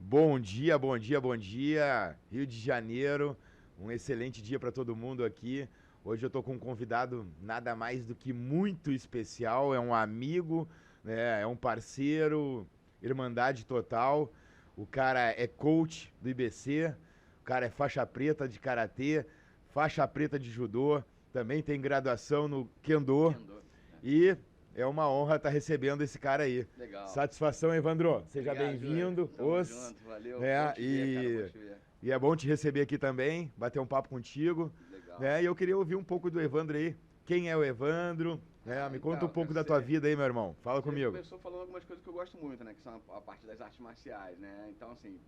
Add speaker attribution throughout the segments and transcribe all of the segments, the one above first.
Speaker 1: Bom dia, bom dia, bom dia. Rio de Janeiro, um excelente dia para todo mundo aqui. Hoje eu tô com um convidado nada mais do que muito especial, é um amigo, né, é um parceiro, irmandade total. O cara é coach do IBC, o cara é faixa preta de karatê, faixa preta de judô, também tem graduação no Kendo
Speaker 2: Kendo, né?
Speaker 1: e é uma honra estar recebendo esse cara aí.
Speaker 2: Legal.
Speaker 1: Satisfação, Evandro. Seja
Speaker 2: Obrigado, Júlio.
Speaker 1: bem-vindo.
Speaker 2: Tamo junto, valeu. Bom
Speaker 1: Né?
Speaker 2: te ver, cara, bom te ver.
Speaker 1: E é bom te receber aqui também, bater um papo contigo.
Speaker 2: Legal.
Speaker 1: Né? E eu queria ouvir um pouco do Evandro aí. Quem é o Evandro? Né? Me conta um pouco da tua vida aí, meu irmão. Fala
Speaker 2: Você
Speaker 1: comigo.
Speaker 2: começou falando algumas coisas que eu gosto muito, né? Que são a parte das artes marciais, né? Então, assim,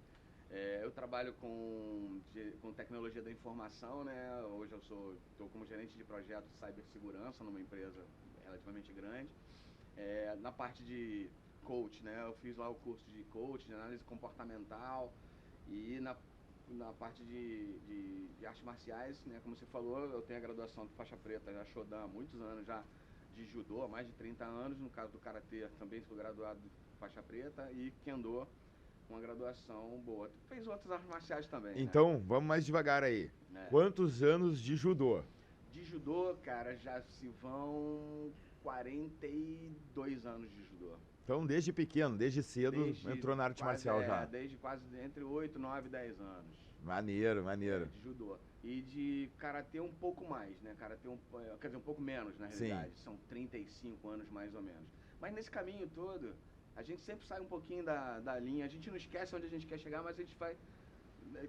Speaker 2: eu trabalho com tecnologia da informação, né? Hoje estou como gerente de projeto de cibersegurança numa empresa relativamente grande. Na parte de coach, né? Eu fiz lá o curso de coach, de análise comportamental e na parte de artes marciais, né? Como você falou, eu tenho a graduação de faixa preta, já Shodan há muitos anos já de judô, há mais de 30 anos. No caso do karatê, também sou graduado de faixa preta e kendo, uma graduação boa. Fez outras artes marciais também, né?
Speaker 1: Então, vamos mais devagar aí.
Speaker 2: É.
Speaker 1: Quantos anos de judô?
Speaker 2: De judô, cara, já se vão 42 anos de judô.
Speaker 1: Então, desde pequeno, desde cedo, entrou na arte marcial já.
Speaker 2: Desde quase entre 8, 9 e 10 anos.
Speaker 1: Maneiro, maneiro.
Speaker 2: De judô. E de karatê um pouco mais, né? Karatê quer dizer, um pouco menos, na realidade.
Speaker 1: Sim.
Speaker 2: São 35 anos mais ou menos. Mas nesse caminho todo, a gente sempre sai um pouquinho da linha. A gente não esquece onde a gente quer chegar, mas a gente vai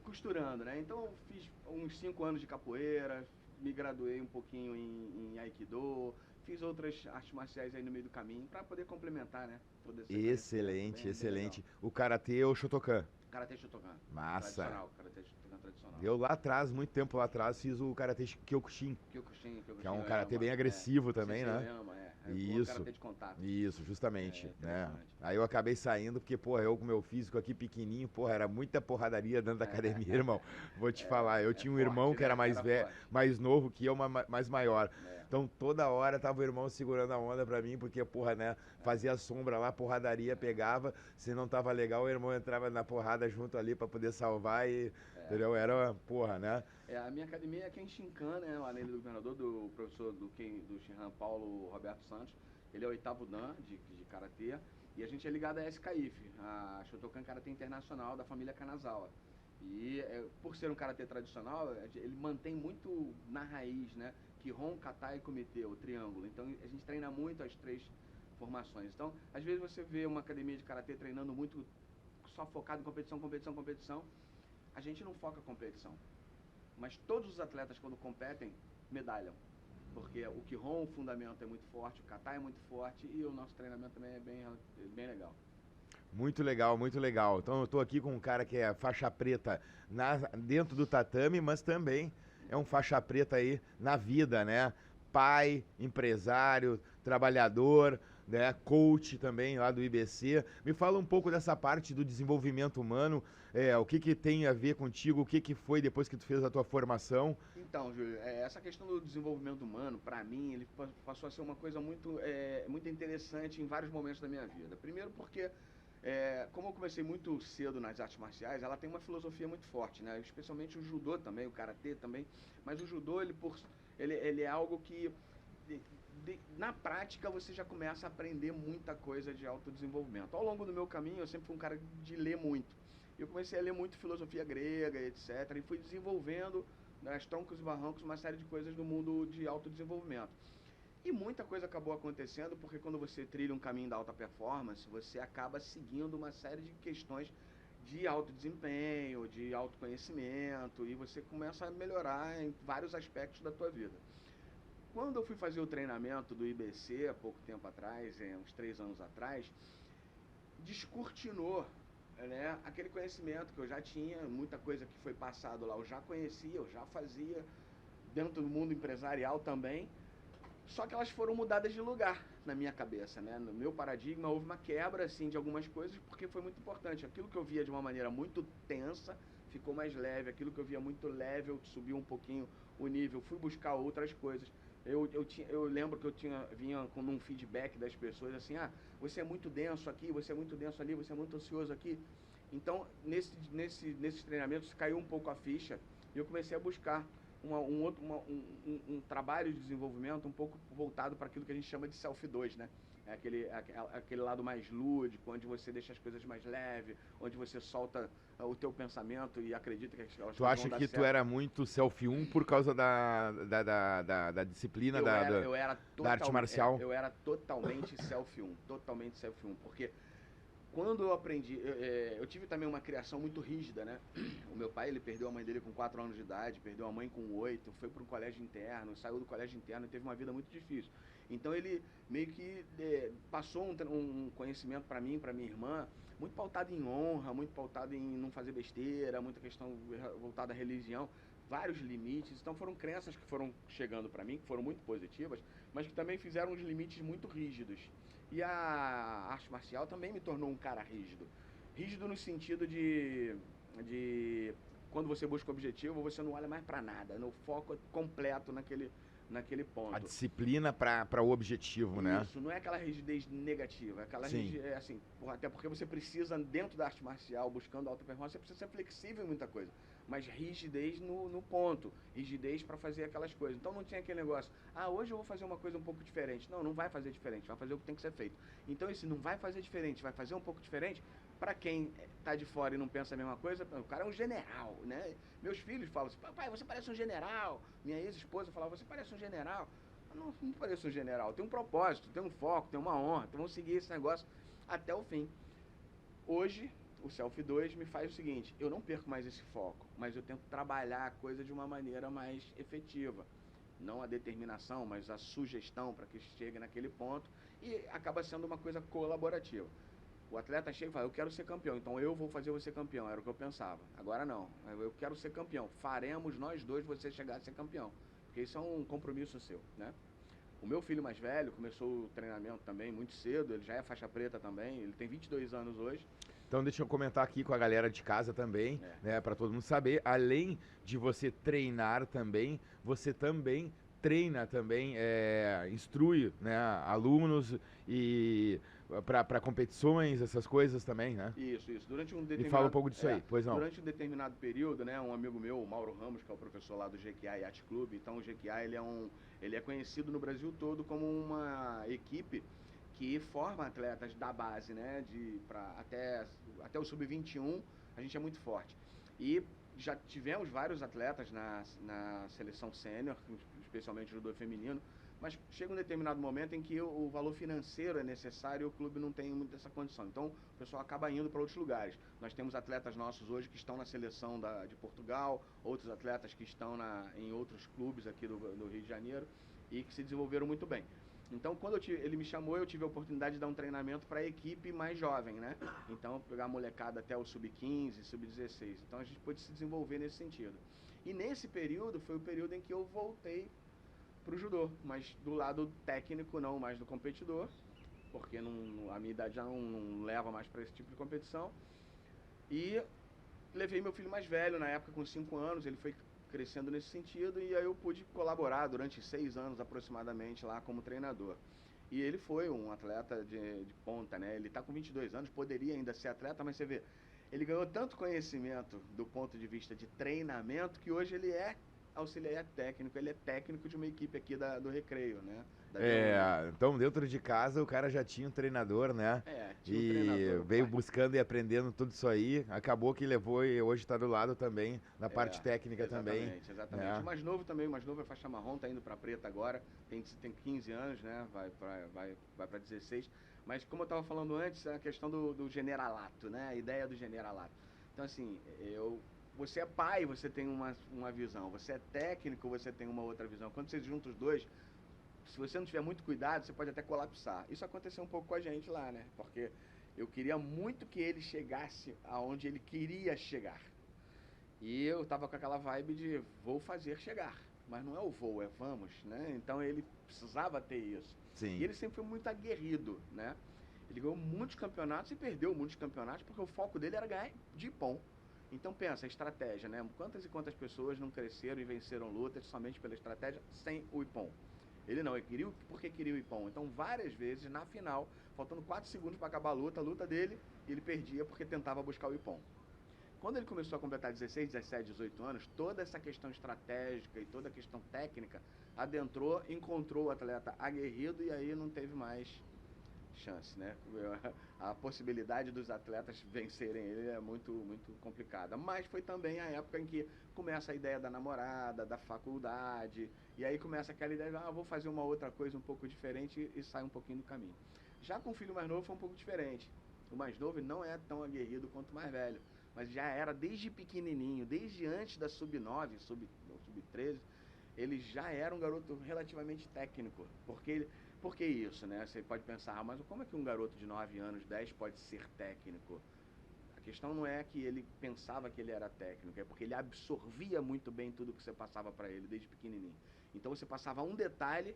Speaker 2: costurando, né? Então eu fiz uns 5 anos de capoeira, me graduei um pouquinho em Aikido, fiz outras artes marciais aí no meio do caminho para poder complementar, né? Todo esse
Speaker 1: Excelente,
Speaker 2: bem
Speaker 1: excelente.
Speaker 2: legal.
Speaker 1: O karatê é o Shotokan.
Speaker 2: Karatê Shotokan.
Speaker 1: Massa.
Speaker 2: Tradicional, Karatê Shotokan tradicional.
Speaker 1: Eu lá atrás, muito tempo lá atrás, fiz o karatê Kyokushin.
Speaker 2: Kyokushin,
Speaker 1: Que é um karatê bem agressivo também, né? Isso.
Speaker 2: Karatê de contato.
Speaker 1: Isso, justamente, né?
Speaker 2: Interessante.
Speaker 1: Aí eu acabei saindo porque, porra, eu com meu físico aqui pequenininho, porra, era muita porradaria dentro da academia, irmão. Vou te falar, eu tinha um irmão
Speaker 2: forte,
Speaker 1: que era
Speaker 2: né?
Speaker 1: mais
Speaker 2: Era
Speaker 1: velho,
Speaker 2: forte.
Speaker 1: mais novo que eu, mais maior.
Speaker 2: É.
Speaker 1: Então toda hora tava o irmão segurando a onda pra mim, porque, porra, né, fazia sombra lá, porradaria, pegava, se não tava legal, o irmão entrava na porrada junto ali pra poder salvar e, entendeu? Era, porra, né?
Speaker 2: A minha academia é Kenshinkan, né? Lá na Ilha do Governador, do professor do Shinhan Paulo Roberto Santos. Ele é o oitavo Dan de Karatê. E a gente é ligado à SKIF, a Shotokan Karatê Internacional da família Kanazawa. E por ser um karatê tradicional, ele mantém muito na raiz, né? Kihon, Kata e Kumite, o triângulo. Então a gente treina muito as três formações. Então, às vezes você vê uma academia de karatê treinando muito só focado em competição, competição, competição. A gente não foca em competição. Mas todos os atletas, quando competem, medalham. Porque o Kihon, o fundamento é muito forte, o Kata é muito forte e o nosso treinamento também é bem legal.
Speaker 1: Muito legal, muito legal. Então eu tô aqui com um cara que é faixa preta dentro do tatame, mas também é um faixa preta aí na vida, né? Pai, empresário, trabalhador, né? Coach também lá do IBC. Me fala um pouco dessa parte do desenvolvimento humano, o que que tem a ver contigo, o que que foi depois que tu fez a tua formação?
Speaker 2: Então, Júlio, essa questão do desenvolvimento humano, para mim, ele passou a ser uma coisa muito interessante em vários momentos da minha vida. Primeiro porque como eu comecei muito cedo nas artes marciais, ela tem uma filosofia muito forte, né? Especialmente o judô também, o karatê também. Mas o judô, ele é algo que, na prática, você já começa a aprender muita coisa de autodesenvolvimento. Ao longo do meu caminho, eu sempre fui um cara de ler muito. Eu comecei a ler muito filosofia grega, etc. E fui desenvolvendo, nas troncos e barrancos, uma série de coisas do mundo de autodesenvolvimento. E muita coisa acabou acontecendo porque quando você trilha um caminho da alta performance, você acaba seguindo uma série de questões de alto desempenho, de autoconhecimento, e você começa a melhorar em vários aspectos da tua vida. Quando eu fui fazer o treinamento do IBC, há pouco tempo atrás, uns 3 anos atrás, descortinou, né, aquele conhecimento que eu já tinha, muita coisa que foi passado lá eu já conhecia, eu já fazia, dentro do mundo empresarial também. Só que elas foram mudadas de lugar na minha cabeça, né? No meu paradigma houve uma quebra assim de algumas coisas porque foi muito importante. Aquilo que eu via de uma maneira muito tensa ficou mais leve, aquilo que eu via muito leve eu subi um pouquinho o nível, fui buscar outras coisas. Eu lembro que vinha com um feedback das pessoas assim, você é muito denso aqui, você é muito denso ali, você é muito ansioso aqui. Então, nesses treinamentos, caiu um pouco a ficha e eu comecei a buscar um trabalho de desenvolvimento um pouco voltado para aquilo que a gente chama de Self 2, né? É aquele lado mais lúdico, onde você deixa as coisas mais leves, onde você solta o teu pensamento e acredita que elas
Speaker 1: Tu
Speaker 2: coisas
Speaker 1: acha
Speaker 2: vão dar
Speaker 1: que tu
Speaker 2: certo.
Speaker 1: era muito selfie 1 por causa da disciplina da arte marcial?
Speaker 2: Eu era totalmente self 1, totalmente self 1, porque quando eu aprendi, eu tive também uma criação muito rígida, né? O meu pai, ele perdeu a mãe dele com 4 anos de idade, perdeu a mãe com 8, foi para um colégio interno, saiu do colégio interno e teve uma vida muito difícil. Então ele meio que passou um conhecimento para mim, para minha irmã, muito pautado em honra, muito pautado em não fazer besteira, muita questão voltada à religião, vários limites. Então foram crenças que foram chegando para mim, que foram muito positivas, mas que também fizeram uns limites muito rígidos. E a arte marcial também me tornou um cara rígido. Rígido no sentido de quando você busca o objetivo, você não olha mais para nada. No foco completo naquele
Speaker 1: A
Speaker 2: ponto.
Speaker 1: disciplina para o objetivo, né?
Speaker 2: Isso, não é aquela rigidez negativa. Aquela
Speaker 1: Sim.
Speaker 2: rigidez, assim, até porque você precisa, dentro da arte marcial, buscando alta performance, você precisa ser flexível em muita coisa. Mas rigidez no ponto. Rigidez para fazer aquelas coisas. Então não tinha aquele negócio, hoje eu vou fazer uma coisa um pouco diferente. Não, não vai fazer diferente, vai fazer o que tem que ser feito. Então esse não vai fazer diferente, vai fazer um pouco diferente, para quem tá de fora e não pensa a mesma coisa, o cara é um general, né? Meus filhos falam assim, papai, você parece um general. Minha ex-esposa falava, você parece um general. Eu não pareço um general, tem um propósito, tem um foco, tem uma honra, então vamos seguir esse negócio até o fim. Hoje, o Self 2 me faz o seguinte, eu não perco mais esse foco, mas eu tento trabalhar a coisa de uma maneira mais efetiva. Não a determinação, mas a sugestão para que chegue naquele ponto e acaba sendo uma coisa colaborativa. O atleta chega e fala, eu quero ser campeão, então eu vou fazer você campeão, era o que eu pensava. Agora não, eu quero ser campeão, faremos nós dois você chegar a ser campeão, porque isso é um compromisso seu, né? O meu filho mais velho começou o treinamento também muito cedo, ele já é faixa preta também, ele tem 22 anos hoje.
Speaker 1: Então deixa eu comentar aqui com a galera de casa também, né, para todo mundo saber, além de você treinar também, você também treina também, instrui, né, alunos e para competições, essas coisas também, né?
Speaker 2: Isso. Durante um
Speaker 1: Me fala um pouco disso aí, pois não.
Speaker 2: Durante um determinado período, né, um amigo meu, o Mauro Ramos, que é o professor lá do GQA Yacht Club, então o GQA ele é conhecido no Brasil todo como uma equipe que forma atletas da base, né, até o sub-21, a gente é muito forte. E já tivemos vários atletas na seleção sênior, especialmente judô feminino, mas chega um determinado momento em que o valor financeiro é necessário e o clube não tem muito essa condição. Então, o pessoal acaba indo para outros lugares. Nós temos atletas nossos hoje que estão na seleção de Portugal, outros atletas que estão em outros clubes aqui do Rio de Janeiro e que se desenvolveram muito bem. Então, quando ele me chamou, eu tive a oportunidade de dar um treinamento para a equipe mais jovem, né? Então, pegar a molecada até o sub-15, sub-16. Então, a gente pôde se desenvolver nesse sentido. E nesse período, foi o período em que eu voltei para o judô, mas do lado técnico, não mais do competidor, porque a minha idade já não leva mais para esse tipo de competição. E levei meu filho mais velho, na época com 5 anos, ele foi crescendo nesse sentido, e aí eu pude colaborar durante 6 anos aproximadamente lá como treinador. E ele foi um atleta de ponta, né? Ele está com 22 anos, poderia ainda ser atleta, mas você vê, ele ganhou tanto conhecimento do ponto de vista de treinamento que hoje ele é auxiliar técnico, ele é técnico de uma equipe aqui do Recreio, né?
Speaker 1: Então dentro de casa o cara já tinha um treinador, né?
Speaker 2: Tinha um treinador.
Speaker 1: Veio buscando e aprendendo tudo isso aí, acabou que levou e hoje está do lado também, na parte técnica também.
Speaker 2: Exatamente. O mais novo também, o mais novo é faixa marrom, tá indo para preta agora, tem 15 anos, né? Vai para 16. Mas como eu estava falando antes, a questão do generalato, né? A ideia do generalato. Então assim, você é pai, você tem uma visão. Você é técnico, você tem uma outra visão. Quando você junta os dois, se você não tiver muito cuidado, você pode até colapsar. Isso aconteceu um pouco com a gente lá, né? Porque eu queria muito que ele chegasse aonde ele queria chegar. E eu tava com aquela vibe de vou fazer chegar. Mas não é o vou, é vamos, né? Então ele precisava ter isso.
Speaker 1: Sim.
Speaker 2: E ele sempre foi muito aguerrido, né? Ele ganhou muitos campeonatos e perdeu muitos campeonatos porque o foco dele era ganhar de ippon. Então pensa, a estratégia, né? Quantas e quantas pessoas não cresceram e venceram lutas somente pela estratégia sem o ippon? Ele não, ele queria porque queria o Ippon. Então, várias vezes, na final, faltando 4 segundos para acabar a luta dele, ele perdia porque tentava buscar o Ippon. Quando ele começou a completar 16, 17, 18 anos, toda essa questão estratégica e toda a questão técnica adentrou, encontrou o atleta aguerrido e aí não teve mais chance, né? A possibilidade dos atletas vencerem ele é muito, muito complicada. Mas foi também a época em que começa a ideia da namorada, da faculdade, e aí começa aquela ideia, vou fazer uma outra coisa um pouco diferente e sai um pouquinho do caminho. Já com o filho mais novo foi um pouco diferente. O mais novo não é tão aguerrido quanto o mais velho, mas já era desde pequenininho, desde antes da sub-9, sub-13, ele já era um garoto relativamente técnico, porque por que isso, né? Você pode pensar, mas como é que um garoto de 9 anos, 10 pode ser técnico? A questão não é que ele pensava que ele era técnico, é porque ele absorvia muito bem tudo que você passava para ele desde pequenininho. Então você passava um detalhe,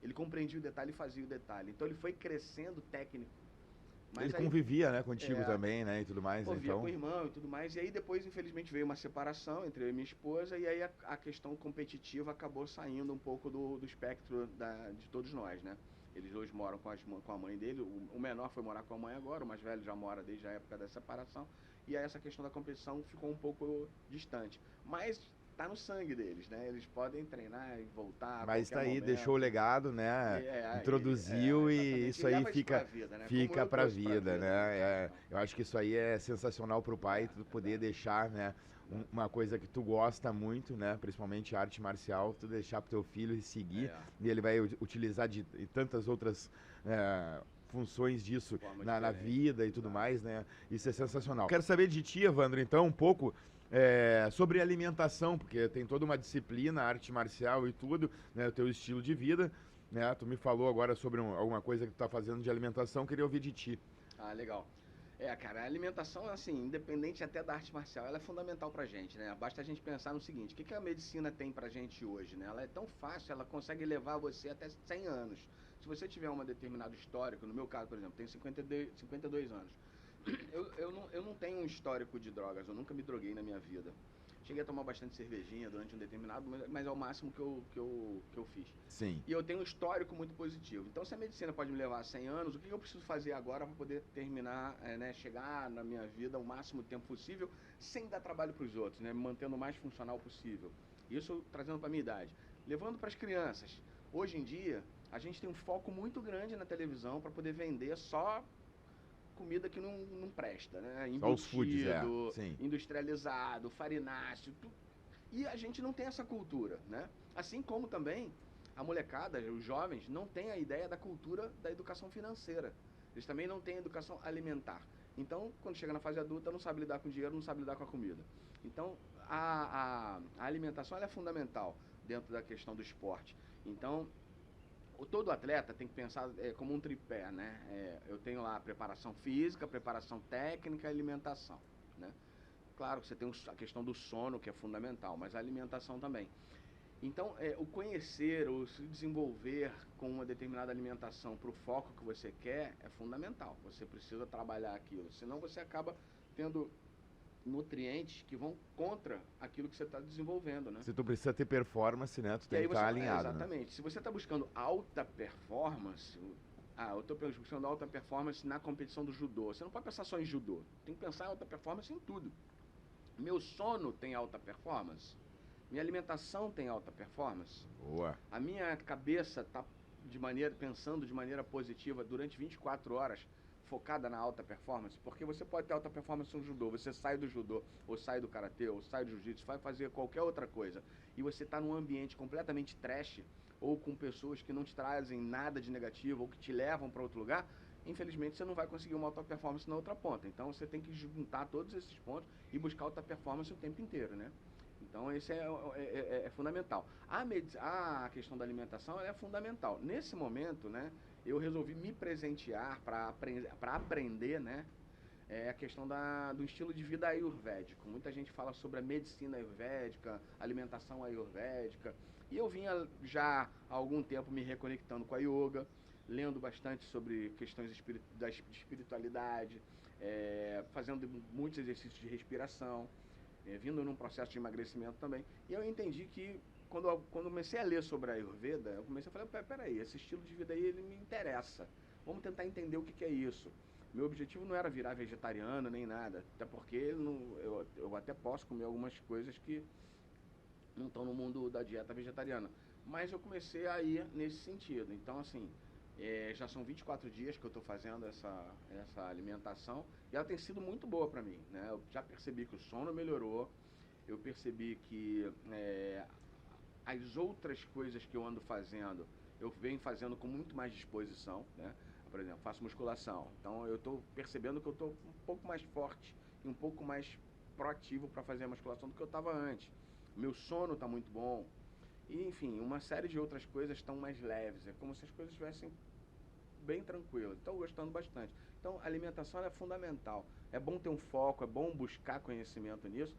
Speaker 2: ele compreendia o detalhe e fazia o detalhe. Então ele foi crescendo técnico.
Speaker 1: Mas ele convivia, né, contigo também, né, e tudo mais,
Speaker 2: convivia
Speaker 1: então...
Speaker 2: com o irmão e tudo mais, e aí depois, infelizmente, veio uma separação entre eu e minha esposa, e aí a questão competitiva acabou saindo um pouco do espectro de todos nós, né? Eles dois moram com a mãe dele, o menor foi morar com a mãe agora, o mais velho já mora desde a época da separação, e aí essa questão da competição ficou um pouco distante. Mas tá no sangue deles, né? Eles podem treinar e voltar a
Speaker 1: Mas
Speaker 2: qualquer
Speaker 1: tá aí,
Speaker 2: momento.
Speaker 1: deixou o legado, né? Introduziu e isso aí fica
Speaker 2: vida, né?
Speaker 1: fica pra vida, né?
Speaker 2: Então.
Speaker 1: Eu acho que isso aí é sensacional pro pai, tu poder deixar, né? Uma coisa que tu gosta muito, né? Principalmente arte marcial, tu deixar pro teu filho seguir, e ele vai utilizar de tantas outras funções disso na vida e tudo mais, né? Isso é sensacional. Quero saber de ti, Evandro, então, um pouco sobre alimentação, porque tem toda uma disciplina, arte marcial e tudo, né? O teu estilo de vida, né? Tu me falou agora sobre alguma coisa que tu tá fazendo de alimentação, queria ouvir de ti.
Speaker 2: Ah, legal. Cara, a alimentação, assim, independente até da arte marcial, ela é fundamental pra gente, né? Basta a gente pensar no seguinte, o que a medicina tem pra gente hoje, né? Ela é tão fácil, ela consegue levar você até 100 anos. Se você tiver um determinado histórico, no meu caso, por exemplo, tenho 52 anos. Eu não tenho um histórico de drogas, eu nunca me droguei na minha vida. Cheguei a tomar bastante cervejinha durante um determinado, mas é o máximo que eu fiz.
Speaker 1: Sim.
Speaker 2: E eu tenho um histórico muito positivo. Então, se a medicina pode me levar a 100 anos, o que eu preciso fazer agora para poder terminar, chegar na minha vida o máximo tempo possível, sem dar trabalho para os outros, né? Me mantendo o mais funcional possível. Isso trazendo para a minha idade. Levando para as crianças. Hoje em dia, a gente tem um foco muito grande na televisão para poder vender só comida que não presta, né?
Speaker 1: Embutido, os foods,
Speaker 2: industrializado, farináceo, tudo. E a gente não tem essa cultura, né? Assim como também a molecada, os jovens, não têm a ideia da cultura da educação financeira. Eles também não têm educação alimentar. Então, quando chega na fase adulta, não sabe lidar com dinheiro, não sabe lidar com a comida. Então, a alimentação ela é fundamental dentro da questão do esporte. Então, todo atleta tem que pensar como um tripé, né? Eu tenho lá a preparação física, preparação técnica e alimentação, né? Claro que você tem a questão do sono, que é fundamental, mas a alimentação também. Então, o conhecer, o se desenvolver com uma determinada alimentação para o foco que você quer é fundamental. Você precisa trabalhar aquilo, senão você acaba tendo nutrientes que vão contra aquilo que você está desenvolvendo, né?
Speaker 1: Se tu precisa ter performance, né? Tu tem que estar alinhado,
Speaker 2: exatamente. Né? Se você está buscando alta performance, eu estou buscando alta performance na competição do judô. Você não pode pensar só em judô. Tem que pensar em alta performance em tudo. Meu sono tem alta performance? Minha alimentação tem alta performance?
Speaker 1: Boa.
Speaker 2: A minha cabeça está pensando de maneira positiva durante 24 horas, focada na alta performance, porque você pode ter alta performance no judô, você sai do judô, ou sai do karatê, ou sai do jiu-jitsu, vai fazer qualquer outra coisa, e você está num ambiente completamente trash, ou com pessoas que não te trazem nada de negativo, ou que te levam para outro lugar, infelizmente você não vai conseguir uma alta performance na outra ponta. Então você tem que juntar todos esses pontos e buscar alta performance o tempo inteiro, né? Então, isso é fundamental. A questão da alimentação é fundamental. Nesse momento, né, eu resolvi me presentear para aprender, né, a questão do estilo de vida ayurvédico. Muita gente fala sobre a medicina ayurvédica, alimentação ayurvédica. E eu vinha já há algum tempo me reconectando com a yoga, lendo bastante sobre questões de espiritualidade, fazendo muitos exercícios de respiração. Vindo num processo de emagrecimento também, e eu entendi que quando comecei a ler sobre a Ayurveda, eu comecei a falar, peraí, esse estilo de vida aí, ele me interessa. Vamos tentar entender o que é isso. Meu objetivo não era virar vegetariano nem nada, até porque eu até posso comer algumas coisas que não estão no mundo da dieta vegetariana. Mas eu comecei a ir nesse sentido. Então, assim, já são 24 dias que eu estou fazendo essa alimentação e ela tem sido muito boa para mim, né? Eu já percebi que o sono melhorou, eu percebi que as outras coisas que eu ando fazendo, eu venho fazendo com muito mais disposição, né? Por exemplo, faço musculação, então eu estou percebendo que eu estou um pouco mais forte e um pouco mais proativo para fazer a musculação do que eu estava antes. Meu sono está muito bom. E, enfim, uma série de outras coisas estão mais leves. É como se as coisas estivessem bem tranquilas. Estou gostando bastante. Então, a alimentação é fundamental. É bom ter um foco, é bom buscar conhecimento nisso.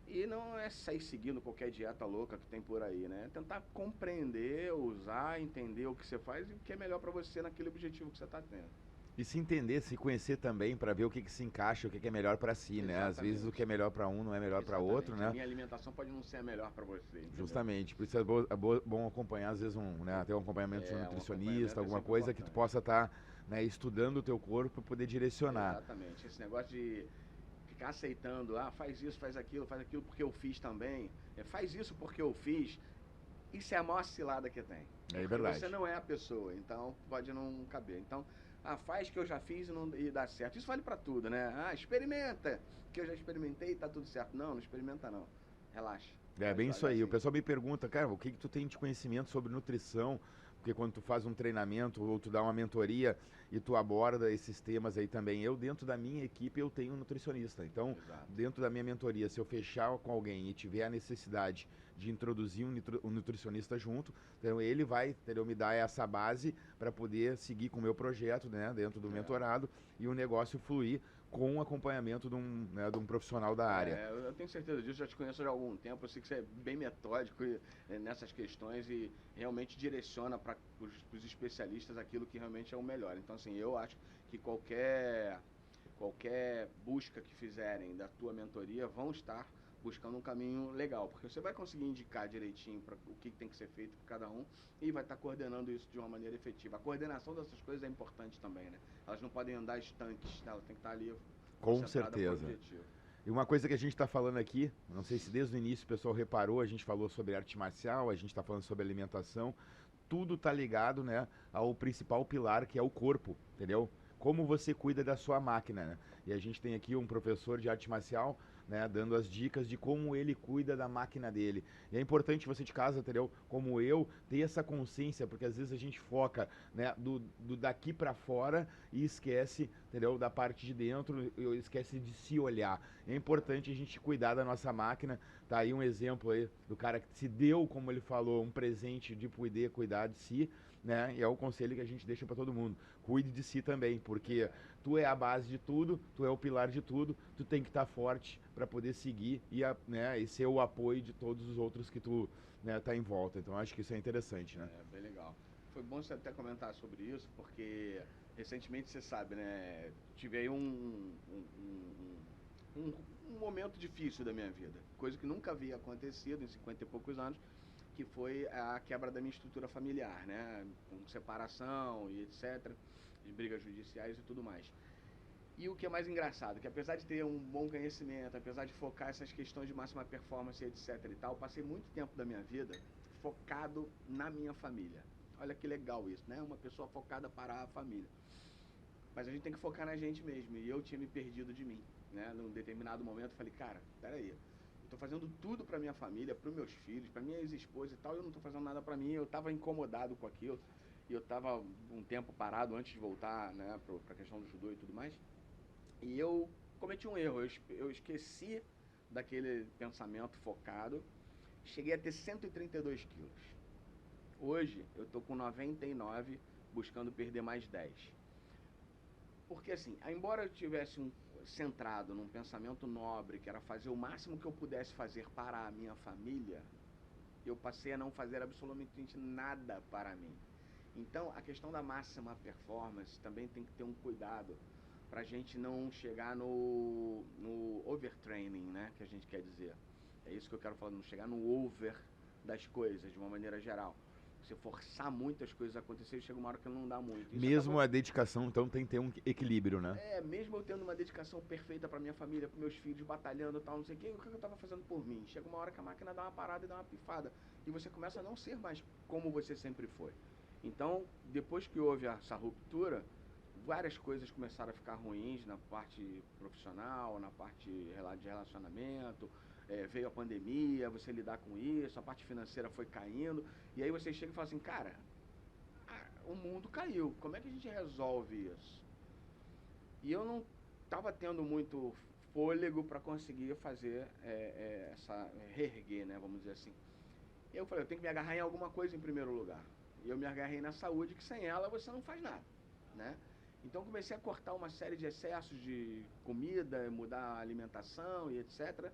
Speaker 2: E não é sair seguindo qualquer dieta louca que tem por aí, né? É tentar compreender, usar, entender o que você faz e o que é melhor para você naquele objetivo que você está tendo.
Speaker 1: E se entender, se conhecer também, para ver o que se encaixa, o que é melhor para si, né? Às vezes o que é melhor para um não é melhor para outro, né?
Speaker 2: A minha alimentação pode não ser a melhor para você. Entendeu?
Speaker 1: Justamente, por isso é bom acompanhar, às vezes, até um acompanhamento de um nutricionista, alguma
Speaker 2: é
Speaker 1: coisa
Speaker 2: importante.
Speaker 1: que tu possa estar, né, estudando o teu corpo para poder direcionar.
Speaker 2: Exatamente, esse negócio de ficar aceitando, faz isso, faz aquilo porque eu fiz também, faz isso porque eu fiz, isso é a maior cilada que tem.
Speaker 1: É verdade.
Speaker 2: Você não é a pessoa, então pode não caber. Então, faz que eu já fiz e dá certo. Isso vale pra tudo, né? Experimenta, que eu já experimentei e tá tudo certo. Não experimenta não. Relaxa.
Speaker 1: É bem isso aí. O pessoal me pergunta, cara, o que tu tem de conhecimento sobre nutrição? Porque quando tu faz um treinamento ou tu dá uma mentoria e tu aborda esses temas aí também. Eu, dentro da minha equipe, eu tenho um nutricionista. Então, dentro da minha mentoria, se eu fechar com alguém e tiver a necessidade de introduzir um nutricionista junto, então ele vai, entendeu, me dar essa base para poder seguir com o meu projeto, né, dentro do mentorado e o negócio fluir com o acompanhamento de um profissional da área.
Speaker 2: Eu tenho certeza disso, já te conheço há algum tempo, eu sei que você é bem metódico nessas questões e realmente direciona para os especialistas aquilo que realmente é o melhor. Então, assim, eu acho que qualquer busca que fizerem da tua mentoria vão estar buscando um caminho legal, porque você vai conseguir indicar direitinho para o que tem que ser feito por cada um e vai estar coordenando isso de uma maneira efetiva. A coordenação dessas coisas é importante também, né? Elas não podem andar estanques, né? Elas têm que estar ali
Speaker 1: com certeza. E uma coisa que a gente está falando aqui, não sei se desde o início o pessoal reparou, a gente falou sobre arte marcial, a gente está falando sobre alimentação, tudo está ligado, né, ao principal pilar que é o corpo, entendeu? Como você cuida da sua máquina, né? E a gente tem aqui um professor de arte marcial, né, dando as dicas de como ele cuida da máquina dele. E é importante você de casa, entendeu? Como eu, ter essa consciência, porque às vezes a gente foca, né, do daqui para fora e esquece, entendeu, da parte de dentro, esquece de se olhar. É importante a gente cuidar da nossa máquina. Tá aí um exemplo aí do cara que se deu, como ele falou, um presente de poder cuidar de si, né? E é o conselho que a gente deixa para todo mundo. Cuide de si também, porque tu é a base de tudo, tu é o pilar de tudo, tu tem que estar forte para poder seguir e ser o apoio de todos os outros que tu, né, tá em volta. Então acho que isso é interessante, né?
Speaker 2: É, bem legal. Foi bom você até comentar sobre isso, porque recentemente, você sabe, né, tive aí um momento difícil da minha vida, coisa que nunca havia acontecido em 50 e poucos anos, que foi a quebra da minha estrutura familiar, né, com separação e etc, de brigas judiciais e tudo mais. E o que é mais engraçado, que apesar de ter um bom conhecimento, apesar de focar essas questões de máxima performance, etc e tal, passei muito tempo da minha vida focado na minha família. Olha que legal isso, né? Uma pessoa focada para a família. Mas a gente tem que focar na gente mesmo. E eu tinha me perdido de mim, né? Num determinado momento eu falei, cara, peraí, eu tô fazendo tudo pra minha família, pros meus filhos, pra minha ex-esposa e tal, e eu não tô fazendo nada pra mim. Eu tava incomodado com aquilo. E eu tava um tempo parado antes de voltar, né, pra questão do judô e tudo mais. E eu cometi um erro, eu esqueci daquele pensamento focado, cheguei a ter 132 quilos. Hoje eu tô com 99, buscando perder mais 10. Porque assim, embora eu tivesse centrado num pensamento nobre, que era fazer o máximo que eu pudesse fazer para a minha família, eu passei a não fazer absolutamente nada para mim. Então, a questão da máxima performance também tem que ter um cuidado para a gente não chegar no overtraining, né, que a gente quer dizer. É isso que eu quero falar, não chegar no over, das coisas, de uma maneira geral. Você forçar muito as coisas a acontecer, chega uma hora que não dá muito. Isso
Speaker 1: Mesmo a dedicação, então tem que ter um equilíbrio, né?
Speaker 2: mesmo eu tendo uma dedicação perfeita pra minha família, pros meus filhos, batalhando e tal, não sei o que eu tava fazendo por mim? Chega uma hora que a máquina dá uma parada e dá uma pifada. E você começa a não ser mais como você sempre foi. Então, depois que houve essa ruptura, várias coisas começaram a ficar ruins na parte profissional, na parte de relacionamento, veio a pandemia, você lidar com isso, a parte financeira foi caindo, e aí você chega e fala assim, cara, o mundo caiu, como é que a gente resolve isso? E eu não estava tendo muito fôlego para conseguir fazer reerguer, né, vamos dizer assim. Eu falei, eu tenho que me agarrar em alguma coisa em primeiro lugar. E eu me agarrei na saúde, que sem ela você não faz nada, né? Então comecei a cortar uma série de excessos de comida, mudar a alimentação e etc.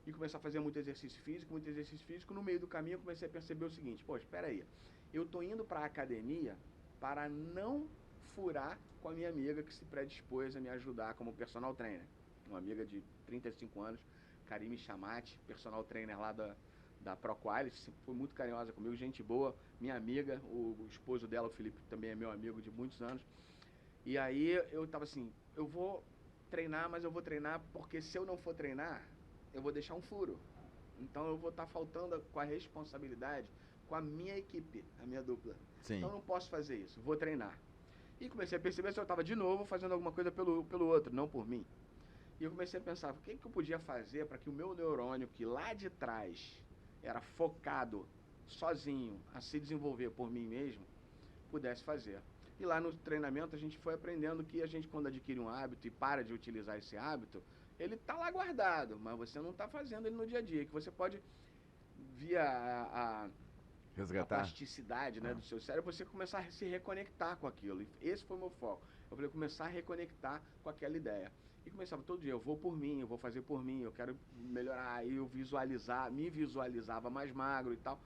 Speaker 2: E começar a fazer muito exercício físico, muito exercício físico. No meio do caminho eu comecei a perceber o seguinte, pô, espera aí, eu tô indo para a academia para não furar com a minha amiga que se predispôs a me ajudar como personal trainer. Uma amiga de 35 anos, Karime Chamati, personal trainer lá da ProQualis, foi muito carinhosa comigo, gente boa, minha amiga, o esposo dela, o Felipe, também é meu amigo de muitos anos. E aí eu tava assim, eu vou treinar, mas eu vou treinar porque se eu não for treinar, eu vou deixar um furo. Então eu vou estar faltando com a responsabilidade com a minha equipe, a minha dupla.
Speaker 1: Sim.
Speaker 2: Então eu não posso fazer isso, vou treinar. E comecei a perceber se eu estava de novo fazendo alguma coisa pelo outro, não por mim. E eu comecei a pensar, o que eu podia fazer para que o meu neurônio, que lá de trás era focado sozinho a se desenvolver por mim mesmo, pudesse fazer. E lá no treinamento a gente foi aprendendo que a gente, quando adquire um hábito e para de utilizar esse hábito, ele está lá guardado, mas você não está fazendo ele no dia a dia. Que você pode, via a plasticidade, né, do seu cérebro, você começar a se reconectar com aquilo. E esse foi o meu foco. Eu falei, começar a reconectar com aquela ideia. E começava todo dia, eu vou por mim, eu vou fazer por mim, eu quero melhorar. Aí eu me visualizava mais magro e tal.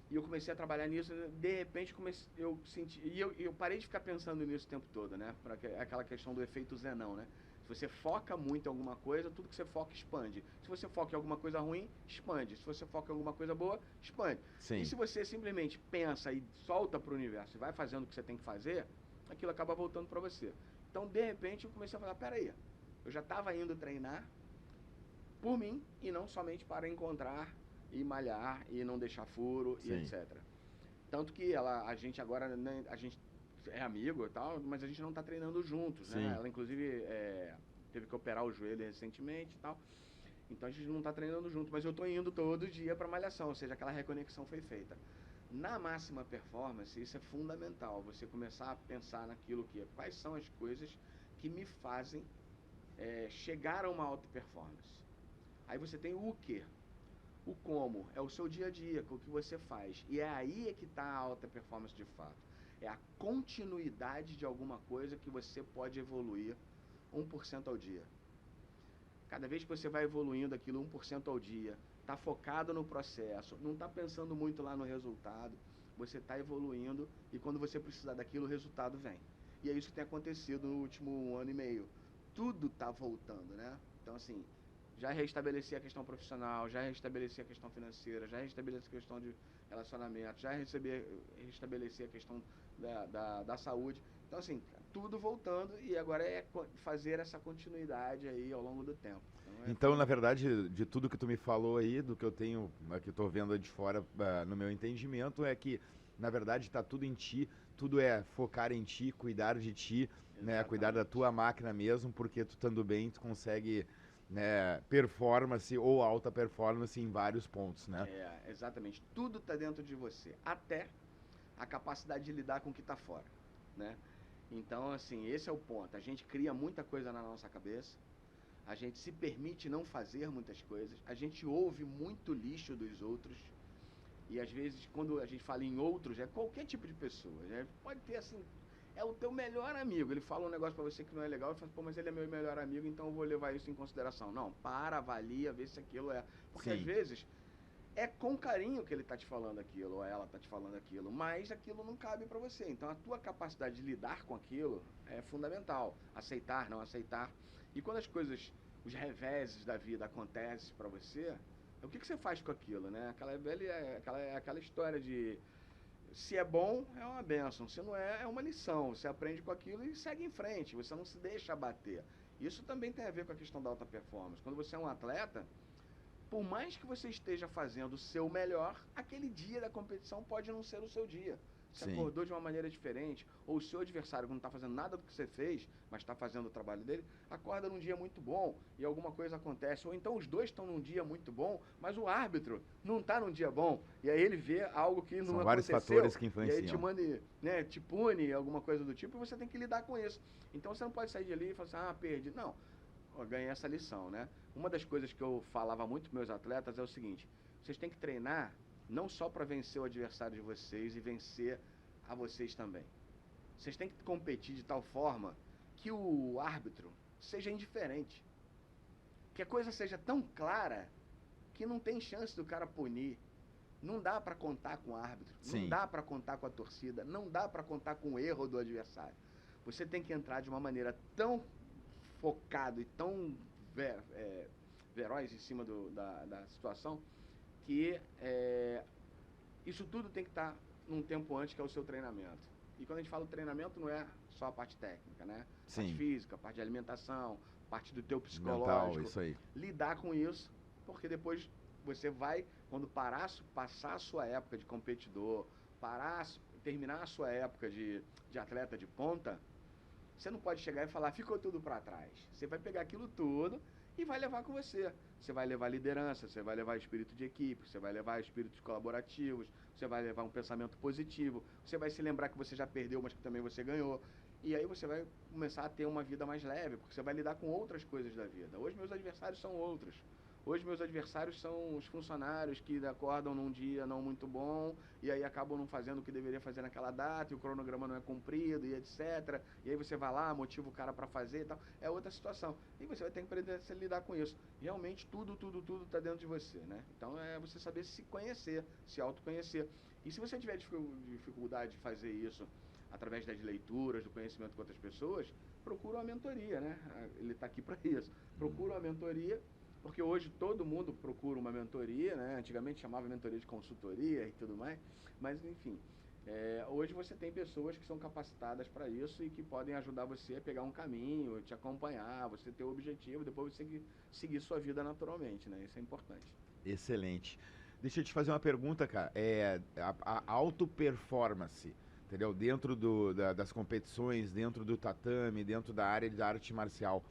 Speaker 2: E eu comecei a trabalhar nisso, de repente eu senti, e eu parei de ficar pensando nisso o tempo todo, né? Aquela questão do efeito Zenão, né? Se você foca muito em alguma coisa, tudo que você foca expande. Se você foca em alguma coisa ruim, expande. Se você foca em alguma coisa boa, expande.
Speaker 1: Sim.
Speaker 2: E se você simplesmente pensa e solta para o universo e vai fazendo o que você tem que fazer, aquilo acaba voltando para você. Então, de repente, eu comecei a falar, peraí, eu já estava indo treinar por mim e não somente para encontrar e malhar e não deixar furo. Sim. E etc. Tanto que a gente agora, né, a gente é amigo e tal, mas a gente não está treinando juntos, sim, né? Ela inclusive teve que operar o joelho recentemente e tal. Então a gente não está treinando junto, mas eu estou indo todo dia para malhação, ou seja, aquela reconexão foi feita. Na máxima performance, isso é fundamental, você começar a pensar naquilo que é, quais são as coisas que me fazem chegar a uma alta performance. Aí você tem o quê? O como, é o seu dia a dia, com o que você faz. E é aí que está a alta performance de fato. É a continuidade de alguma coisa que você pode evoluir 1% ao dia. Cada vez que você vai evoluindo aquilo 1% ao dia, está focado no processo, não está pensando muito lá no resultado, você está evoluindo e quando você precisar daquilo, o resultado vem. E é isso que tem acontecido no último ano e meio. Tudo está voltando, né? Então, assim, já restabeleci a questão profissional, já restabeleci a questão financeira, já restabeleci a questão de relacionamento, já restabeleci a questão da saúde. Então, assim, tudo voltando e agora é fazer essa continuidade aí ao longo do tempo.
Speaker 1: Então, na verdade, de tudo que tu me falou aí, do que eu tenho, que eu tô vendo de fora, no meu entendimento, é que, na verdade, está tudo em ti, tudo é focar em ti, cuidar de ti, né, cuidar da tua máquina mesmo, porque tu estando bem, tu consegue, né, performance ou alta performance em vários pontos, né?
Speaker 2: Exatamente. Tudo está dentro de você, até a capacidade de lidar com o que está fora, né? Então, assim, esse é o ponto. A gente cria muita coisa na nossa cabeça, a gente se permite não fazer muitas coisas, a gente ouve muito lixo dos outros, e às vezes, quando a gente fala em outros, é qualquer tipo de pessoa, né? Pode ter, assim, é o teu melhor amigo, ele fala um negócio pra você que não é legal, e fala, pô, mas ele é meu melhor amigo, então eu vou levar isso em consideração. Não, avalia, vê se aquilo é... Porque, sim, às vezes é com carinho que ele tá te falando aquilo, ou ela tá te falando aquilo, mas aquilo não cabe para você. Então a tua capacidade de lidar com aquilo é fundamental. Aceitar, não aceitar. E quando as coisas, os reveses da vida acontecem para você, O que você faz com aquilo, né? Aquela história de se é bom, é uma bênção. Se não é, é uma lição. Você aprende com aquilo e segue em frente. Você não se deixa abater. Isso também tem a ver com a questão da alta performance. Quando você é um atleta, por mais que você esteja fazendo o seu melhor, aquele dia da competição pode não ser o seu dia. Você
Speaker 1: Sim.
Speaker 2: acordou de uma maneira diferente, ou o seu adversário que não está fazendo nada do que você fez, mas está fazendo o trabalho dele, acorda num dia muito bom e alguma coisa acontece. Ou então os dois estão num dia muito bom, mas o árbitro não está num dia bom. E aí ele vê algo que não
Speaker 1: São vários
Speaker 2: aconteceu.
Speaker 1: fatores que
Speaker 2: E aí te
Speaker 1: influenciam.
Speaker 2: manda, né, te pune, alguma coisa do tipo, e você tem que lidar com isso. Então você não pode sair de ali e falar assim, perdi. Não, eu ganhei essa lição, né? Uma das coisas que eu falava muito para meus atletas é o seguinte: vocês têm que treinar não só para vencer o adversário de vocês e vencer a vocês também. Vocês têm que competir de tal forma que o árbitro seja indiferente. Que a coisa seja tão clara que não tem chance do cara punir. Não dá para contar com o árbitro,
Speaker 1: Sim.
Speaker 2: não dá para contar com a torcida, não dá para contar com o erro do adversário. Você tem que entrar de uma maneira tão focado e tão veroz em cima da situação que isso tudo tem que estar num tempo antes, que é o seu treinamento. E quando a gente fala treinamento, não é só a parte técnica, né?
Speaker 1: Sim.
Speaker 2: Parte física, parte de alimentação, parte do teu psicológico.
Speaker 1: Mental, isso aí.
Speaker 2: Lidar com isso, porque depois você vai, quando passar a sua época de competidor, terminar a sua época de atleta de ponta, você não pode chegar e falar, ficou tudo para trás. Você vai pegar aquilo tudo e vai levar com você. Você vai levar liderança, você vai levar espírito de equipe, você vai levar espíritos colaborativos, você vai levar um pensamento positivo, você vai se lembrar que você já perdeu, mas que também você ganhou. E aí você vai começar a ter uma vida mais leve, porque você vai lidar com outras coisas da vida. Hoje meus adversários são outros. Hoje meus adversários são os funcionários que acordam num dia não muito bom e aí acabam não fazendo o que deveria fazer naquela data e o cronograma não é cumprido e etc. E aí você vai lá, motiva o cara para fazer e tal. É outra situação. E você vai ter que aprender a lidar com isso. Realmente tudo está dentro de você, né? Então é você saber se conhecer, se autoconhecer. E se você tiver dificuldade de fazer isso através das leituras, do conhecimento com outras pessoas, procura uma mentoria, né? Ele está aqui para isso. Procura uma mentoria. Porque hoje todo mundo procura uma mentoria, né? Antigamente chamava mentoria de consultoria e tudo mais, mas enfim, hoje você tem pessoas que são capacitadas para isso e que podem ajudar você a pegar um caminho, te acompanhar, você ter o objetivo, depois você seguir sua vida naturalmente, né? Isso é importante.
Speaker 1: Excelente. Deixa eu te fazer uma pergunta, cara. A auto-performance, entendeu? Dentro das competições, dentro do tatame, dentro da área da arte marcial.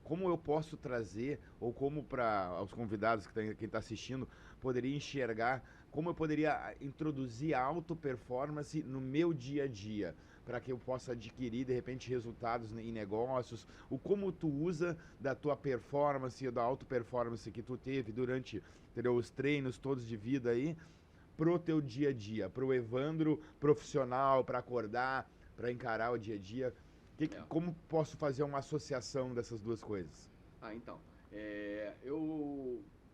Speaker 1: Como eu posso trazer, ou como para os convidados quem está assistindo, poderia enxergar, como eu poderia introduzir a auto-performance no meu dia a dia, para que eu possa adquirir, de repente, resultados em negócios, o como tu usa da tua performance, da auto-performance que tu teve durante, entendeu, os treinos todos de vida aí, pro teu dia a dia, pro Evandro profissional, para acordar, para encarar o dia a dia. Como posso fazer uma associação dessas duas coisas?
Speaker 2: Então,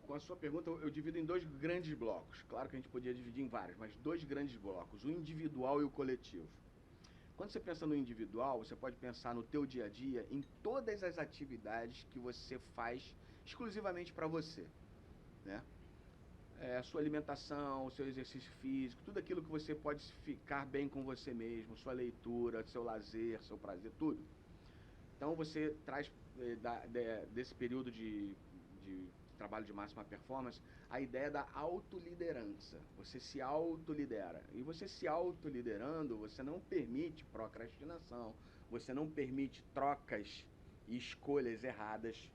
Speaker 2: com a sua pergunta, eu divido em dois grandes blocos. Claro que a gente podia dividir em vários, mas dois grandes blocos, o individual e o coletivo. Quando você pensa no individual, você pode pensar no teu dia a dia, em todas as atividades que você faz exclusivamente para você, né? A sua alimentação, o seu exercício físico, tudo aquilo que você pode ficar bem com você mesmo, sua leitura, seu lazer, seu prazer, tudo. Então você traz desse período de trabalho de máxima performance a ideia da autoliderança. Você se autolidera. E você se autoliderando, você não permite procrastinação, você não permite trocas e escolhas erradas.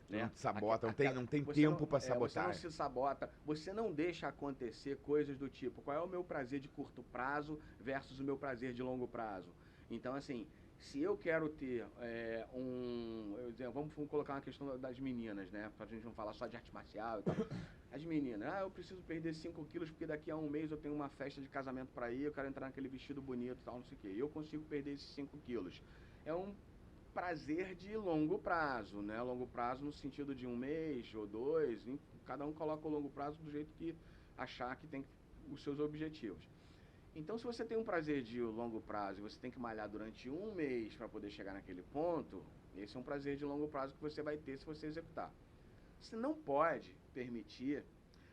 Speaker 1: Né? Não te sabota, não tem tempo para sabotar.
Speaker 2: Você não se sabota, você não deixa acontecer coisas do tipo, qual é o meu prazer de curto prazo versus o meu prazer de longo prazo. Então, assim, se eu quero ter vamos colocar uma questão das meninas, né? Pra gente não falar só de arte marcial e tal. As meninas, eu preciso perder 5 quilos porque daqui a um mês eu tenho uma festa de casamento para ir, eu quero entrar naquele vestido bonito e tal, não sei o quê. Eu consigo perder esses 5 quilos. É um prazer de longo prazo, né? Longo prazo no sentido de um mês ou 2, cada um coloca o longo prazo do jeito que achar que tem os seus objetivos. Então, se você tem um prazer de longo prazo e você tem que malhar durante um mês para poder chegar naquele ponto, esse é um prazer de longo prazo que você vai ter se você executar. Você não pode permitir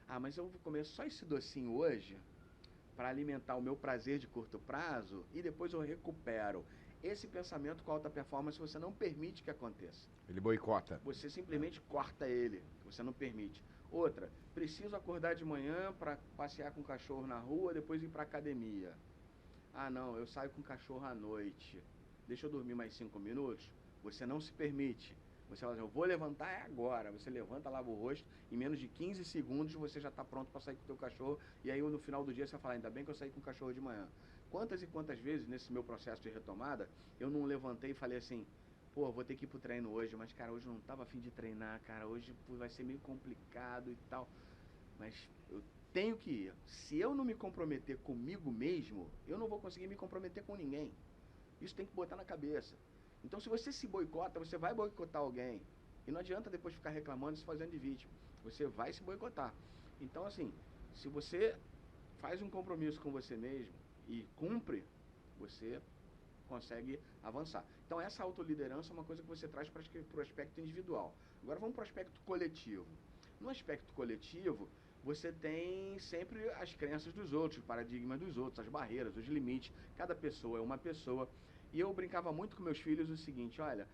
Speaker 2: Ah, mas eu vou comer só esse docinho hoje para alimentar o meu prazer de curto prazo e depois eu recupero. Esse pensamento com alta performance você não permite que aconteça.
Speaker 1: Ele boicota.
Speaker 2: Você simplesmente corta ele, você não permite. Outra, preciso acordar de manhã para passear com o cachorro na rua, depois ir para academia. Ah, não, eu saio com o cachorro à noite. Deixa eu dormir mais 5 minutos. Você não se permite. Você fala assim, eu vou levantar agora. Você levanta, lava o rosto, em menos de 15 segundos você já está pronto para sair com o teu cachorro. E aí no final do dia você fala, ainda bem que eu saí com o cachorro de manhã. Quantas e quantas vezes nesse meu processo de retomada, eu não levantei e falei assim, pô, vou ter que ir pro treino hoje, mas cara, hoje eu não tava a fim de treinar, cara, hoje vai ser meio complicado e tal. Mas eu tenho que ir. Se eu não me comprometer comigo mesmo, eu não vou conseguir me comprometer com ninguém. Isso tem que botar na cabeça. Então, se você se boicota, você vai boicotar alguém. E não adianta depois ficar reclamando e se fazendo de vítima. Você vai se boicotar. Então, assim, se você faz um compromisso com você mesmo e cumpre, você consegue avançar. Então, essa autoliderança é uma coisa que você traz para o aspecto individual. Agora, vamos para o aspecto coletivo. No aspecto coletivo, você tem sempre as crenças dos outros, os paradigmas dos outros, as barreiras, os limites. Cada pessoa é uma pessoa. E eu brincava muito com meus filhos o seguinte, olha,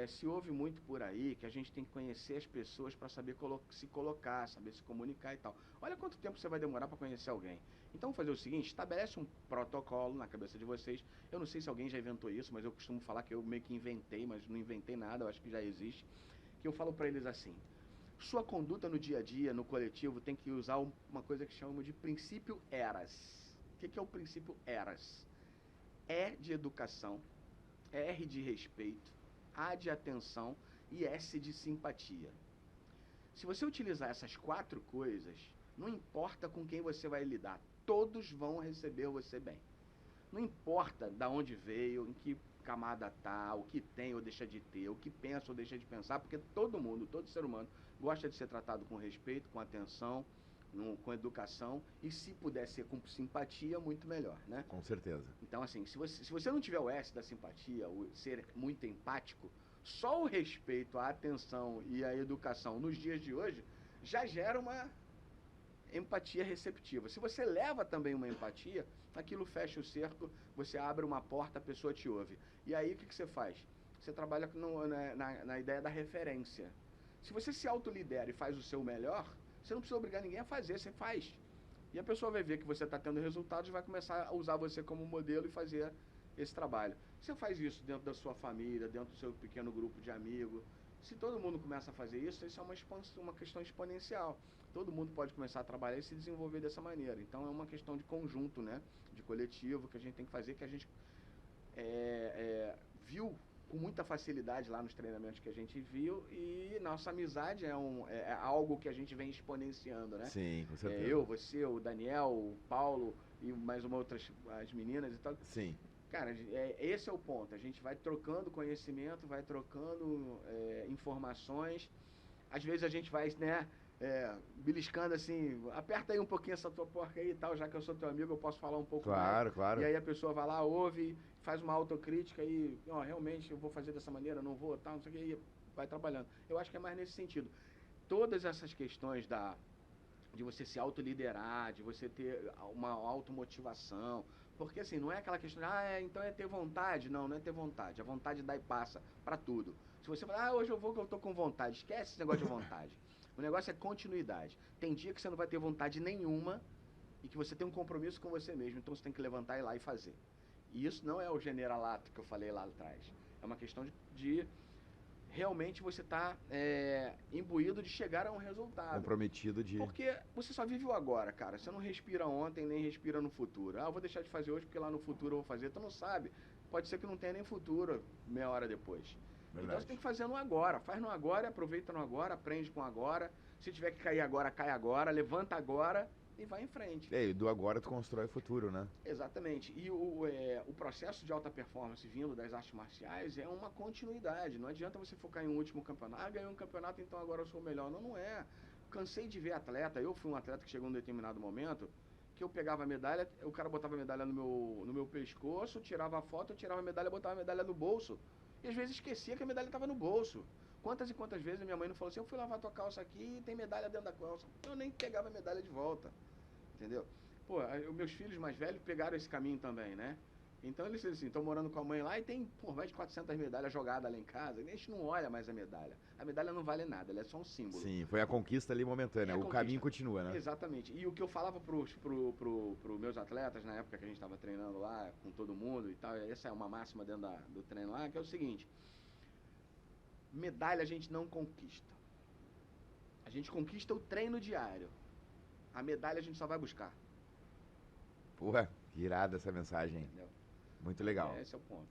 Speaker 2: se ouve muito por aí que a gente tem que conhecer as pessoas para saber se colocar, saber se comunicar e tal. Olha quanto tempo você vai demorar para conhecer alguém. Então, vamos fazer o seguinte, estabelece um protocolo na cabeça de vocês. Eu não sei se alguém já inventou isso, mas eu costumo falar que eu meio que inventei, mas não inventei nada, eu acho que já existe. Que eu falo para eles assim, sua conduta no dia a dia, no coletivo, tem que usar uma coisa que chamamos de princípio ERAS. O que é o princípio ERAS? E de educação, R de respeito, A de atenção e S de simpatia. Se você utilizar essas 4 coisas, não importa com quem você vai lidar, todos vão receber você bem. Não importa de onde veio, em que camada tá, o que tem ou deixa de ter, o que pensa ou deixa de pensar, porque todo mundo, todo ser humano gosta de ser tratado com respeito, com atenção, com educação e se puder ser com simpatia, muito melhor, né?
Speaker 1: Com certeza.
Speaker 2: Então, assim, se você não tiver o S da simpatia, o ser muito empático, só o respeito, a atenção e a educação nos dias de hoje já gera uma empatia receptiva. Se você leva também uma empatia, aquilo fecha o cerco, você abre uma porta, a pessoa te ouve. E aí o que você faz? Você trabalha na ideia da referência. Se você se autolidera e faz o seu melhor, você não precisa obrigar ninguém a fazer, você faz. E a pessoa vai ver que você está tendo resultados e vai começar a usar você como modelo e fazer esse trabalho. Você faz isso dentro da sua família, dentro do seu pequeno grupo de amigos. Se todo mundo começa a fazer isso, isso é uma questão exponencial. Todo mundo pode começar a trabalhar e se desenvolver dessa maneira. Então é uma questão de conjunto, né? De coletivo que a gente tem que fazer, que a gente viu com muita facilidade lá nos treinamentos que a gente viu, e nossa amizade é algo que a gente vem exponenciando, né?
Speaker 1: Sim, com certeza.
Speaker 2: Eu, você, o Daniel, o Paulo e mais uma outras, as meninas e tal.
Speaker 1: Sim.
Speaker 2: Cara, esse é o ponto. A gente vai trocando conhecimento, vai trocando informações. Às vezes a gente vai, né, beliscando assim, aperta aí um pouquinho essa tua porca aí e tal, já que eu sou teu amigo, eu posso falar um pouco
Speaker 1: Claro,
Speaker 2: mais.
Speaker 1: claro.
Speaker 2: E aí a pessoa vai lá, ouve, faz uma autocrítica e, ó, realmente eu vou fazer dessa maneira, não vou, tal, não sei o que, e vai trabalhando. Eu acho que é mais nesse sentido. Todas essas questões de você se autoliderar, de você ter uma automotivação, porque assim, não é aquela questão de, então é ter vontade. Não, não é ter vontade. A vontade dá e passa para tudo. Se você falar, hoje eu vou que eu tô com vontade, esquece esse negócio de vontade. O negócio é continuidade. Tem dia que você não vai ter vontade nenhuma e que você tem um compromisso com você mesmo, então você tem que levantar e ir lá e fazer. E isso não é o generalato que eu falei lá atrás. É uma questão de realmente você está imbuído de chegar a um resultado.
Speaker 1: Comprometido de...
Speaker 2: Porque você só vive o agora, cara. Você não respira ontem, nem respira no futuro. Ah, eu vou deixar de fazer hoje porque lá no futuro eu vou fazer. Tu não sabe. Pode ser que não tenha nem futuro meia hora depois.
Speaker 1: Verdade.
Speaker 2: Então você tem que fazer no agora. Faz no agora, aproveita no agora, aprende com agora. Se tiver que cair agora, cai agora. Levanta agora e vai em frente.
Speaker 1: E do agora tu constrói o futuro, né?
Speaker 2: Exatamente. E o processo de alta performance vindo das artes marciais é uma continuidade. Não adianta você focar em um último campeonato. Ah, ganhei um campeonato, então agora eu sou o melhor. Não, não é. Cansei de ver atleta. Eu fui um atleta que chegou em um determinado momento que eu pegava a medalha, o cara botava a medalha no meu pescoço, tirava a foto, eu tirava a medalha, botava a medalha no bolso. E às vezes esquecia que a medalha estava no bolso. Quantas e quantas vezes a minha mãe não falou assim, eu fui lavar tua calça aqui e tem medalha dentro da calça. Eu nem pegava a medalha de volta, entendeu? Pô, os meus filhos mais velhos pegaram esse caminho também, né? Então eles assim, estão morando com a mãe lá e tem mais de 400 medalhas jogadas lá em casa. E a gente não olha mais a medalha. A medalha não vale nada, ela é só um símbolo.
Speaker 1: Sim, foi a conquista ali momentânea, o caminho continua, né?
Speaker 2: Exatamente. E o que eu falava pro meus atletas na época que a gente estava treinando lá com todo mundo e tal, essa é uma máxima dentro do treino lá, que é o seguinte: medalha a gente não conquista. A gente conquista o treino diário. A medalha a gente só vai buscar.
Speaker 1: Porra, irada essa mensagem.
Speaker 2: Entendeu?
Speaker 1: Muito legal.
Speaker 2: Esse é o ponto.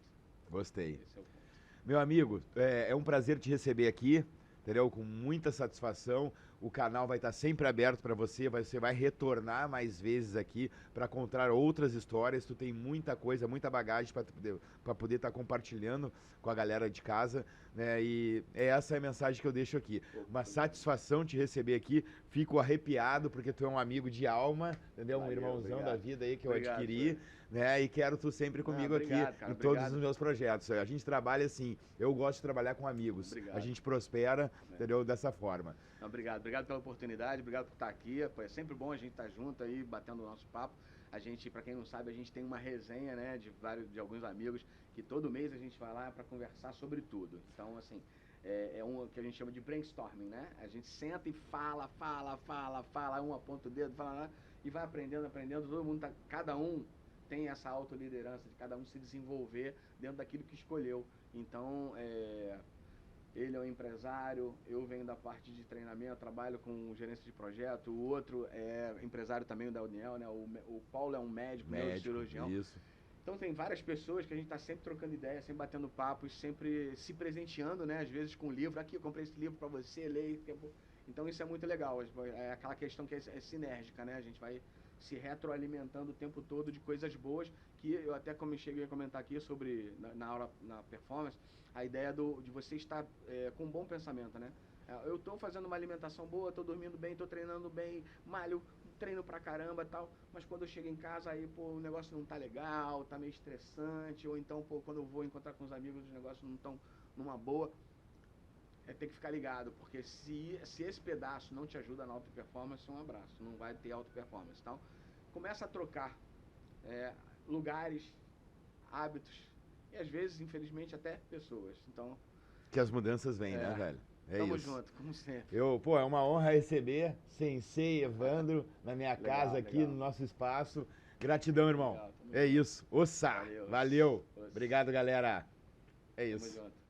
Speaker 1: Gostei.
Speaker 2: Esse é o ponto.
Speaker 1: Meu amigo, é um prazer te receber aqui, entendeu? Com muita satisfação. O canal vai estar sempre aberto para você vai retornar mais vezes aqui para contar outras histórias. Tu tem muita coisa, muita bagagem para poder estar compartilhando com a galera de casa, né? E essa é a mensagem que eu deixo aqui. Uma satisfação te receber aqui. Fico arrepiado porque tu é um amigo de alma, entendeu? Um irmãozão da vida aí que eu adquiri, né? E quero tu sempre comigo aqui em todos os meus projetos. A gente trabalha assim, eu gosto de trabalhar com amigos. A gente prospera, entendeu? Dessa forma.
Speaker 2: Obrigado pela oportunidade, obrigado por estar aqui. É sempre bom a gente estar junto aí, batendo o nosso papo. A gente, para quem não sabe, a gente tem uma resenha, né, de alguns amigos que todo mês a gente vai lá para conversar sobre tudo. Então, assim, é um que a gente chama de brainstorming, né? A gente senta e fala, um aponta o dedo, fala lá e vai aprendendo. Todo mundo cada um tem essa autoliderança de cada um se desenvolver dentro daquilo que escolheu. Então, ele é um empresário, eu venho da parte de treinamento, trabalho com gerência de projeto, o outro é empresário também da Uniel, né? O Paulo é um médico neurocirurgião.
Speaker 1: Isso.
Speaker 2: Então tem várias pessoas que a gente está sempre trocando ideias, sempre batendo papo, sempre se presenteando, né? Às vezes com livro, aqui eu comprei esse livro para você, leia. Então isso é muito legal, é aquela questão que é sinérgica, né? A gente vai se retroalimentando o tempo todo de coisas boas, que eu até cheguei a comentar aqui sobre, na performance, a ideia de você estar com um bom pensamento, né? Eu estou fazendo uma alimentação boa, estou dormindo bem, estou treinando bem, malho, treino pra caramba e tal, mas quando eu chego em casa aí, pô, o negócio não tá legal, tá meio estressante, ou então, pô, quando eu vou encontrar com os amigos, os negócios não estão numa boa. Tem que ficar ligado, porque se esse pedaço não te ajuda na auto-performance, um abraço, não vai ter auto-performance. Então, começa a trocar lugares, hábitos e às vezes, infelizmente, até pessoas. Então,
Speaker 1: que as mudanças vêm, né, velho?
Speaker 2: Tamo junto, como sempre.
Speaker 1: É uma honra receber Sensei Evandro na minha casa aqui, no nosso espaço. Gratidão, irmão. Legal, isso. Ossa. Valeu. Obrigado, galera. É isso.
Speaker 2: Tamo junto.